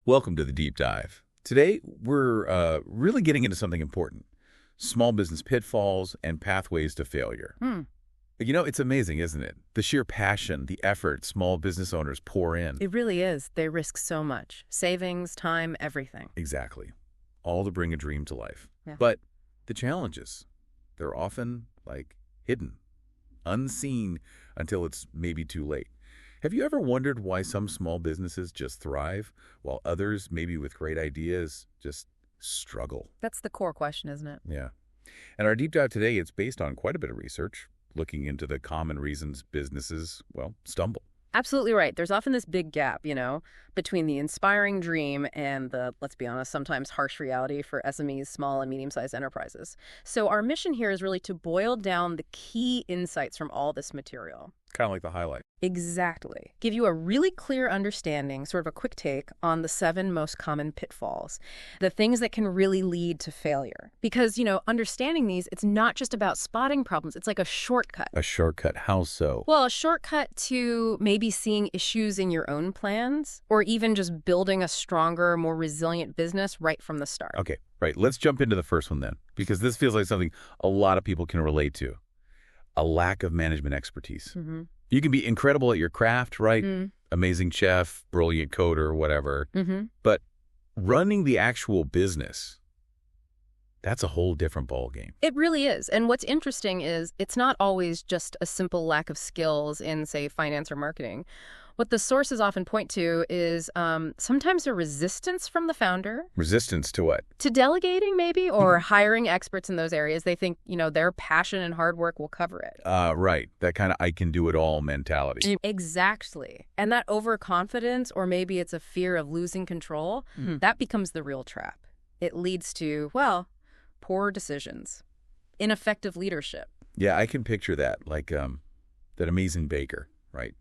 Welcome to the Deep Dive. Today, we're really getting into something important. Small business pitfalls and pathways to failure. You know, it's amazing, isn't it? The sheer passion, the effort small business owners pour in. It really is. They risk so much. Savings, time, everything. Exactly. All to bring a dream to life. Yeah. But the challenges, they're often, hidden, unseen until it's maybe too late. Have you ever wondered why some small businesses just thrive, while others, maybe with great ideas, just struggle? That's the core question, isn't it? Yeah. And our deep dive today, it's based on quite a bit of research, looking into the common reasons businesses, stumble. Absolutely right. There's often this big gap, between the inspiring dream and the, let's be honest, sometimes harsh reality for SMEs, small and medium-sized enterprises. So our mission here is really to boil down the key insights from all this material. Kind of like the highlight. Exactly. Give you a really clear understanding, sort of a quick take on the 7 most common pitfalls, the things that can really lead to failure. Because, understanding these, it's not just about spotting problems. It's like a shortcut. A shortcut? How so? Well, a shortcut to maybe seeing issues in your own plans or even just building a stronger, more resilient business right from the start. Okay, right. Let's jump into the first one then, because this feels like something a lot of people can relate to. A lack of management expertise. Mm-hmm. You can be incredible at your craft, right? Mm. Amazing chef, brilliant coder, whatever. Mm-hmm. But running the actual business, that's a whole different ballgame. It really is. And what's interesting is it's not always just a simple lack of skills in, say, finance or marketing. What the sources often point to is sometimes a resistance from the founder. Resistance to what? To delegating, maybe, or hiring experts in those areas. They think, their passion and hard work will cover it. Right. That kind of I can do it all mentality. Exactly. And that overconfidence, or maybe it's a fear of losing control, that becomes the real trap. It leads to, poor decisions, ineffective leadership. Yeah, I can picture that, like that amazing baker, right?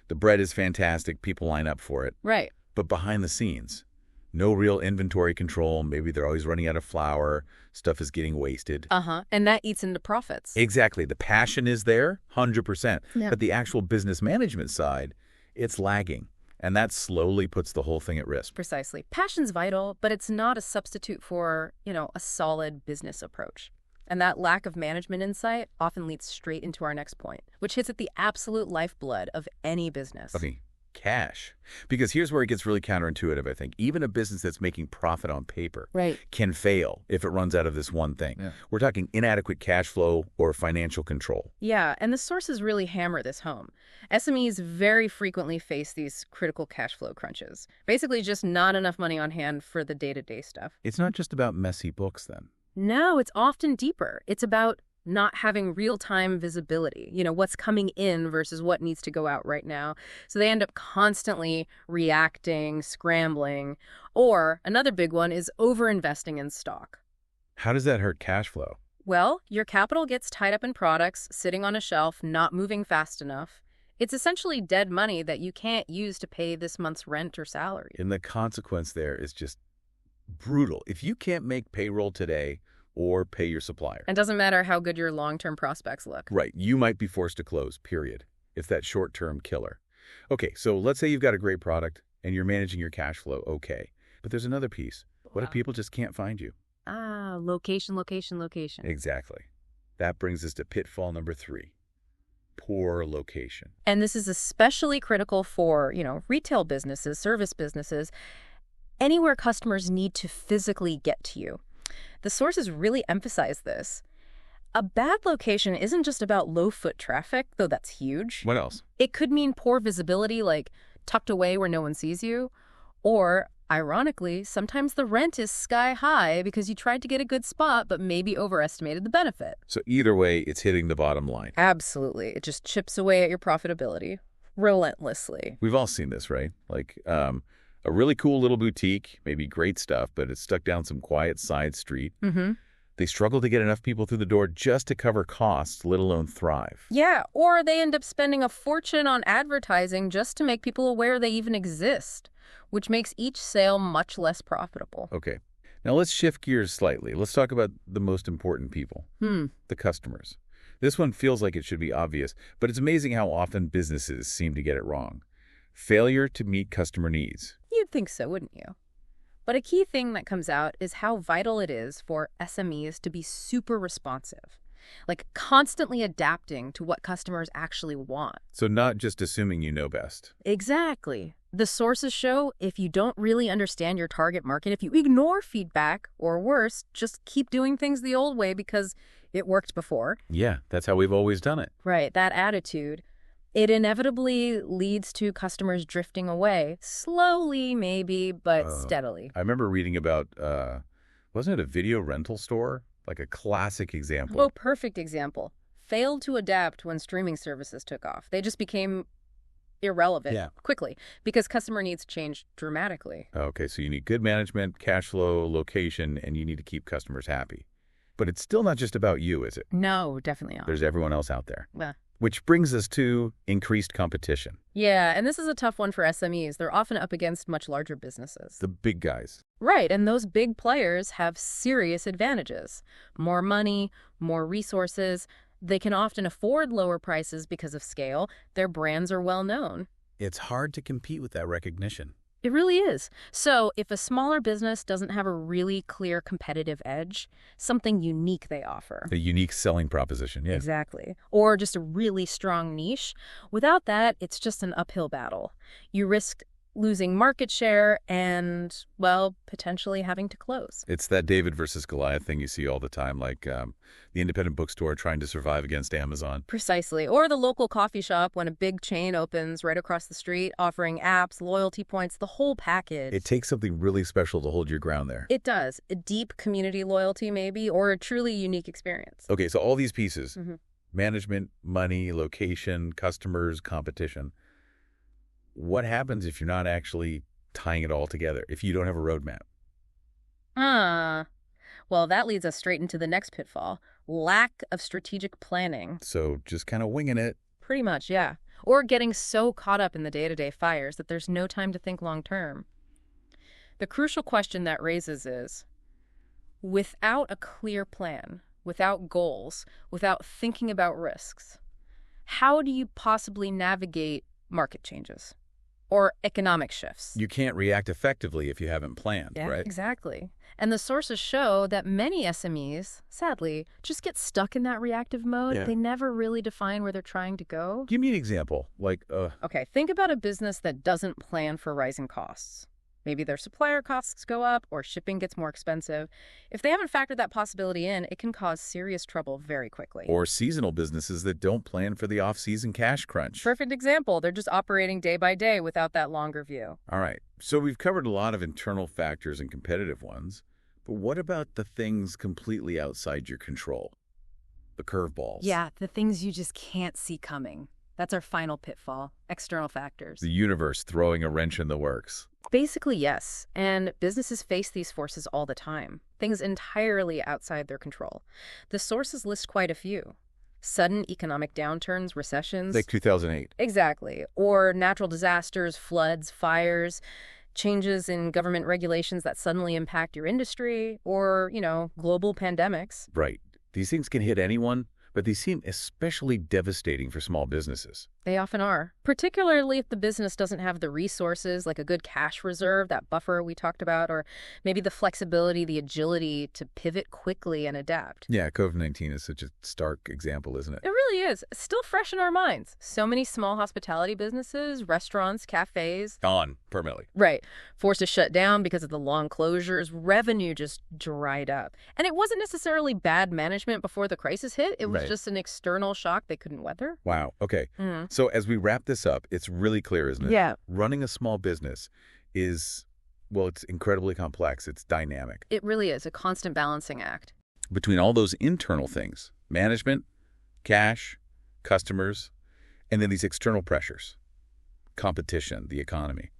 The bread is fantastic. People line up for it. Right. But behind the scenes, no real inventory control. Maybe they're always running out of flour. Stuff is getting wasted. And that eats into profits. Exactly. The passion is there, 100%. Yeah. But the actual business management side, it's lagging. And that slowly puts the whole thing at risk. Precisely. Passion's vital, but it's not a substitute for, a solid business approach. And that lack of management insight often leads straight into our next point, which hits at the absolute lifeblood of any business. Okay, cash. Because here's where it gets really counterintuitive, I think. Even a business that's making profit on paper can fail if it runs out of this one thing. Yeah. We're talking inadequate cash flow or financial control. Yeah, and the sources really hammer this home. SMEs very frequently face these critical cash flow crunches. Basically just not enough money on hand for the day-to-day stuff. It's not just about messy books then. No, it's often deeper. It's about not having real-time visibility, what's coming in versus what needs to go out right now. So they end up constantly reacting, scrambling, or another big one is overinvesting in stock. How does that hurt cash flow? Well, your capital gets tied up in products, sitting on a shelf, not moving fast enough. It's essentially dead money that you can't use to pay this month's rent or salary. And the consequence there is just brutal. If you can't make payroll today or pay your supplier. And doesn't matter how good your long-term prospects look. Right. You might be forced to close, period. It's that short-term killer. Okay, so let's say you've got a great product and you're managing your cash flow okay. But there's another piece. What if people just can't find you? Location. Exactly. That brings us to pitfall number 3. Poor location. And this is especially critical for, retail businesses, service businesses, anywhere customers need to physically get to you. The sources really emphasize this. A bad location isn't just about low foot traffic, though that's huge. What else? It could mean poor visibility, like tucked away where no one sees you. Or, ironically, sometimes the rent is sky high because you tried to get a good spot but maybe overestimated the benefit. So either way, it's hitting the bottom line. Absolutely. It just chips away at your profitability relentlessly. We've all seen this, right? A really cool little boutique, maybe great stuff, but it's stuck down some quiet side street. Mm-hmm. They struggle to get enough people through the door just to cover costs, let alone thrive. Yeah, or they end up spending a fortune on advertising just to make people aware they even exist, which makes each sale much less profitable. Okay. Now let's shift gears slightly. Let's talk about the most important people, the customers. This one feels like it should be obvious, but it's amazing how often businesses seem to get it wrong. Failure to meet customer needs. You'd think so, wouldn't you? But a key thing that comes out is how vital it is for SMEs to be super responsive, like constantly adapting to what customers actually want. So not just assuming you know best. Exactly. The sources show if you don't really understand your target market, if you ignore feedback, or worse, just keep doing things the old way because it worked before. Yeah, that's how we've always done it. Right, that attitude, it inevitably leads to customers drifting away. Slowly, maybe, but steadily. I remember reading about, wasn't it a video rental store? Like a classic example. Oh, perfect example. Failed to adapt when streaming services took off. They just became irrelevant quickly because customer needs changed dramatically. Okay, so you need good management, cash flow, location, and you need to keep customers happy. But it's still not just about you, is it? No, definitely not. There's everyone else out there. Yeah. Which brings us to increased competition. Yeah, and this is a tough one for SMEs. They're often up against much larger businesses. The big guys. Right, and those big players have serious advantages. More money, more resources. They can often afford lower prices because of scale. Their brands are well known. It's hard to compete with that recognition. It really is. So if a smaller business doesn't have a really clear competitive edge, something unique they offer. A unique selling proposition, yeah. Exactly. Or just a really strong niche. Without that, it's just an uphill battle. You risk losing market share and, well, potentially having to close. It's that David versus Goliath thing you see all the time, like the independent bookstore trying to survive against Amazon. Precisely. Or the local coffee shop when a big chain opens right across the street, offering apps, loyalty points, the whole package. It takes something really special to hold your ground there. It does. A deep community loyalty, maybe, or a truly unique experience. Okay, so all these pieces, management, money, location, customers, competition. What happens if you're not actually tying it all together, if you don't have a roadmap? Well, that leads us straight into the next pitfall, lack of strategic planning. So just kind of winging it. Pretty much, yeah. Or getting so caught up in the day-to-day fires that there's no time to think long-term. The crucial question that raises is, without a clear plan, without goals, without thinking about risks, how do you possibly navigate market changes or economic shifts? You can't react effectively if you haven't planned, Yeah, right? exactly. And the sources show that many SMEs, sadly, just get stuck in that reactive mode. Yeah. They never really define where they're trying to go. Give me an example. Like, Okay, think about a business that doesn't plan for rising costs. Maybe their supplier costs go up or shipping gets more expensive. If they haven't factored that possibility in, it can cause serious trouble very quickly. or seasonal businesses that don't plan for the off-season cash crunch. Perfect example. They're just operating day by day without that longer view. All right. So we've covered a lot of internal factors and competitive ones. But what about the things completely outside your control? The curveballs. Yeah, the things you just can't see coming. That's our final pitfall, external factors. The universe throwing a wrench in the works. Basically, yes. And businesses face these forces all the time, things entirely outside their control. The sources list quite a few. Sudden economic downturns, recessions. Like 2008. Exactly. Or natural disasters, floods, fires, changes in government regulations that suddenly impact your industry, or, global pandemics. Right. These things can hit anyone, but they seem especially devastating for small businesses. They often are, particularly if the business doesn't have the resources, like a good cash reserve, that buffer we talked about, or maybe the flexibility, the agility to pivot quickly and adapt. Yeah, COVID-19 is such a stark example, isn't it? It really is. Still fresh in our minds. So many small hospitality businesses, restaurants, cafes. Gone permanently. Right. Forced to shut down because of the long closures. Revenue just dried up. And it wasn't necessarily bad management before the crisis hit. It was Right. just an external shock they couldn't weather. Wow. Okay. So as we wrap this up, it's really clear, isn't it? Yeah. Running a small business is, well, it's incredibly complex. It's dynamic. It really is a constant balancing act. Between all those internal things, management, cash, customers, and then these external pressures, competition, the economy.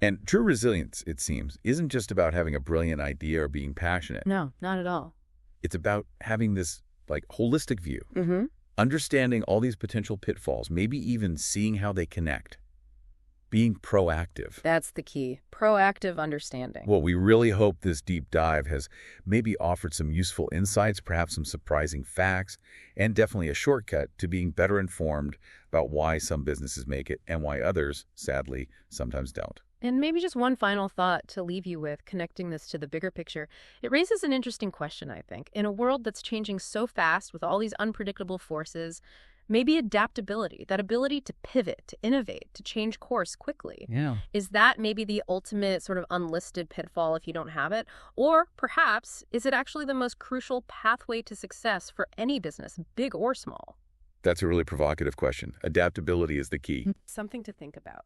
And true resilience, it seems, isn't just about having a brilliant idea or being passionate. No, not at all. It's about having this holistic view, Mm-hmm. understanding all these potential pitfalls, maybe even seeing how they connect, being proactive. That's the key. Proactive understanding. Well, we really hope this deep dive has maybe offered some useful insights, perhaps some surprising facts, and definitely a shortcut to being better informed about why some businesses make it and why others, sadly, sometimes don't. And maybe just one final thought to leave you with, connecting this to the bigger picture. It raises an interesting question, I think. In a world that's changing so fast with all these unpredictable forces, maybe adaptability, that ability to pivot, to innovate, to change course quickly. Yeah. Is that maybe the ultimate sort of unlisted pitfall if you don't have it? Or perhaps, is it actually the most crucial pathway to success for any business, big or small? That's a really provocative question. Adaptability is the key. Something to think about.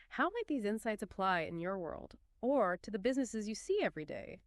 How might these insights apply in your world or to the businesses you see every day?